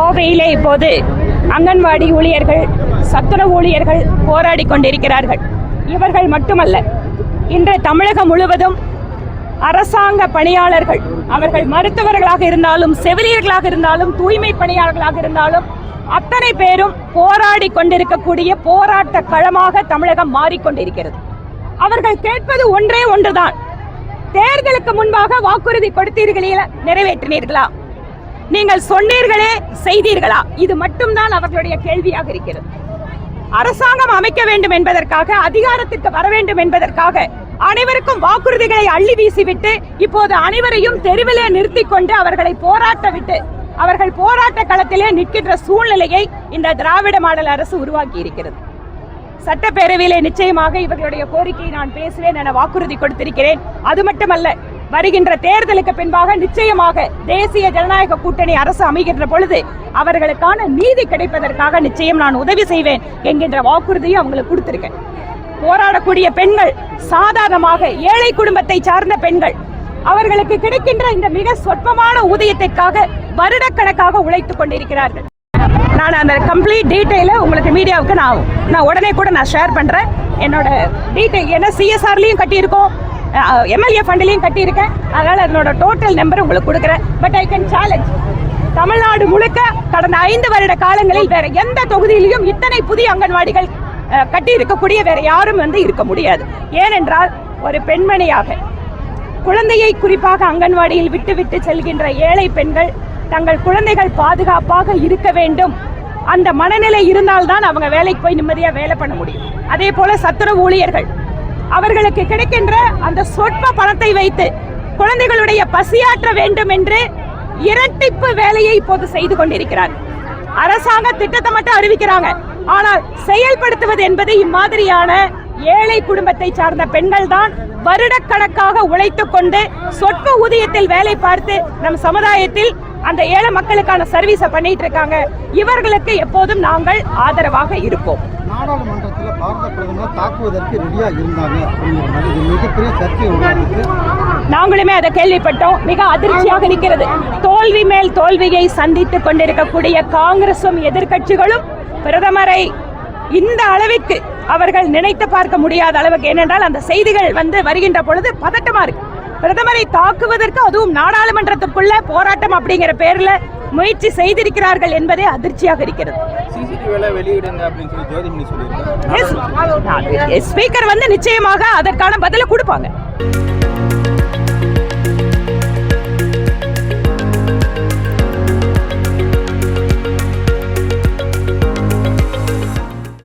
கோவையிலே இப்போது அங்கன்வாடி ஊழியர்கள், சத்துணவு ஊழியர்கள் போராடி கொண்டிருக்கிறார்கள். இவர்கள் மட்டுமல்ல, இன்று தமிழகம் முழுவதும் அரசாங்க பணியாளர்கள், அவர்கள் மருத்துவர்களாக இருந்தாலும், செவிலியர்களாக இருந்தாலும், தூய்மை பணியாளர்களாக இருந்தாலும், அத்தனை பேரும் போராடி கொண்டிருக்கக்கூடிய போராட்ட களமாக தமிழகம் மாறிக்கொண்டிருக்கிறது. அவர்கள் கேட்பது ஒன்றே ஒன்றுதான். தேர்தலுக்கு முன்பாக வாக்குறுதி கொடுத்தீர்களே, நிறைவேற்றினீர்களா? நீங்கள் சொன்னீர்களே, செய்தீர்களா? இது மட்டும்தான் அவர்களுடைய கேள்வியாக இருக்கிறது. அரசாங்கம் அமைக்க வேண்டும் என்பதற்காக, அதிகாரத்திற்கு வர வேண்டும் என்பதற்காக அனைவருக்கும் வாக்குறுதிகளை அள்ளி வீசிவிட்டு இப்போது அனைவரையும் தெருவிலே நிறுத்திக் கொண்டு அவர்களை போராட்ட விட்டு அவர்கள் போராட்ட களத்திலே நிற்கின்ற சூழ்நிலையை இந்த திராவிட மாடல் அரசு உருவாக்கி இருக்கிறது. சட்டப்பேரவையிலே நிச்சயமாக இவர்களுடைய கோரிக்கையை நான் பேசுவேன் என வாக்குறுதி கொடுத்திருக்கிறேன். அது மட்டுமல்ல, வருகின்ற தேர்தலுக்கு பின்பாக நிச்சயமாக தேசிய ஜனநாயக கூட்டணி அரசு அமைகின்ற பொழுது அவர்களுக்கான நீதி கிடைப்பதற்காக நிச்சயம் நான் உதவி செய்வேன் என்கின்ற வாக்குறுதியை அவங்களுக்கு கொடுத்திருக்கேன். போராடக்கூடிய பெண்கள் சாதாரணமாக ஏழை குடும்பத்தை சார்ந்த பெண்கள், அவர்களுக்கு கிடைக்கின்ற இந்த மிக சொற்பமான ஊதியத்திற்காக வருடக்கணக்காக உழைத்துக் கொண்டிருக்கிறார்கள். நான் அந்த கம்ப்ளீட் டீட்டெயிலை உங்களுக்கு மீடியாவுக்கு நான் உடனே கூட நான் ஷேர் பண்றேன். என்னோட டீட்டெயில் ஏன்னா சிஎஸ்ஆர்லையும் கட்டியிருக்கோம், எம்எல்ஏ ஃபண்ட்லையும் கட்டியிருக்கேன். அதனால அதனோட டோட்டல் நம்பர் உங்களுக்கு கொடுக்குறேன். But I can challenge, Tamil Nadu முழுக்க கடந்த 5 வருட காலங்களில் வேற எந்த தொகுதியிலையும் இத்தனை புதிய அங்கன்வாடிகள் கட்டி இருக்கக்கூடிய வேற யாரும் இருக்க முடியாது. ஏனென்றால் ஒரு பெண்மணியாக குழந்தையை குறிப்பாக அங்கன்வாடியில் விட்டு செல்கின்ற ஏழை பெண்கள் தங்கள் குழந்தைகள் பாதுகாப்பாக இருக்க வேண்டும், அந்த மனநிலை இருந்தால்தான் அவங்க வேலைக்கு போய் நிம்மதியா வேலை பண்ண முடியும். அதே போல சத்துணவு ஊழியர்கள், அவர்களுக்கு கிடைக்கின்ற அந்த சொற்ப பணத்தை வைத்து குழந்தைகளுடைய பசியாற்ற வேண்டும் என்று இரட்டிப்பு வேலையை இப்போது செய்து கொண்டிருக்கிறார். அரசாங்க திட்டத்தை மட்டும் அறிவிக்கிறாங்க, ஆனால் செயல்படுத்துவது என்பது இம்மாதிரியான ஏழை குடும்பத்தை சார்ந்த பெண்கள் தான் வருடக்கணக்காக உழைத்துக் கொண்டு சொற்ப ஊதியத்தில் வேலை பார்த்து நம் சமுதாயத்தில் அந்த ஏழை மக்களுக்கான சர்வீஸை பண்ணிட்டு இருக்காங்க. இவர்களுக்கு எப்போதும் நாங்கள் ஆதரவாக இருப்போம். நாடாளுமன்றத்தில் பாரத பிரதமர் தாக்குவதற்கு ரெடியா இருந்தாங்க, மிகப்பெரிய சர்ச்சை உண்டானது. நாங்களுமே அதை கேள்விப்பட்டோம். மிக அதிர்ச்சியாக இருக்கிறது. தோல்வி மேல் தோல்வியை சந்தித்துக் கொண்டிருக்கக்கூடிய காங்கிரசும் எதிர்கட்சிகளும் பிரதமரை இந்த அளவிற்கு அவர்கள் நினைத்து பார்க்க முடியாத அளவுக்கு, ஏனென்றால் அந்த செய்திகள் வருகின்ற பொழுது பதட்டமா இருக்கு. பிரதமரை தாக்குவதற்கு, அதுவும் நாடாளுமன்றத்துக்குள்ள போராட்டம் அப்படிங்கிற பேர்ல முயற்சி செய்திருக்கிறார்கள் என்பதே அதிர்ச்சியாக இருக்கிறது. ஸ்பீக்கர் நிச்சயமாக அதற்கான பதிலை கொடுப்பாங்க.